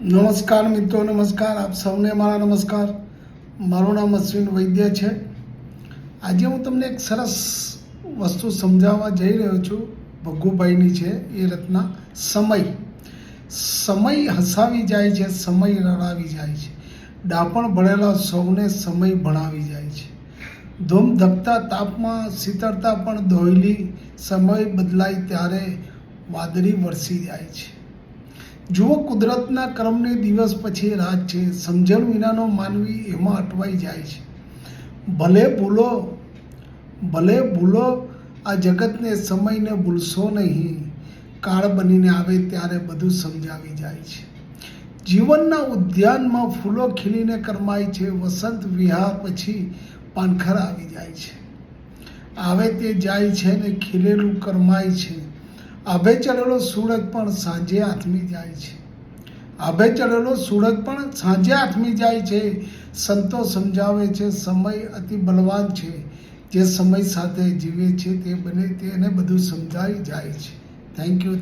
નમસ્કાર મિત્રો, નમસ્કાર. આપ સૌને મારા નમસ્કાર. મારું નામ અશ્વિન વૈદ્ય છે. આજે હું તમને એક સરસ વસ્તુ સમજાવવા જઈ રહ્યો છું. ભગ્ગુભાઈની છે એ રચના. સમય હસાવી જાય છે, સમય રડાવી જાય છે. ડાપણ ભળેલા સૌને સમય ભણાવી જાય છે. ધૂમ ધકતા તાપમાં શીતળતા પણ દોહલી, સમય બદલાય ત્યારે વાદળી વરસી જાય છે. જુઓ, કુદરતના ક્રમને દિવસ પછી રાત છે. સમજણ વિનાનો માનવી એમાં અટવાઈ જાય છે. ભલે ભૂલો આ જગતને, સમયને ભૂલશો નહીં. કાળ બનીને આવે ત્યારે બધું સમજાવી જાય છે. જીવનના ઉદ્યાનમાં ફૂલો ખીલીને કરમાય છે. વસંત વિહાર પછી પાનખર આવી જાય છે. આવે તે જાય છે ને ખીલેલું કરમાય છે. આભે ચડેલો સૂરજ પણ સાંજે આથમી જાય છે. સંતો સમજાવે છે સમય અતિ બલવાન છે. જે સમય સાથે જીવે છે તેને બધું સમજાઈ જાય છે. Thank you.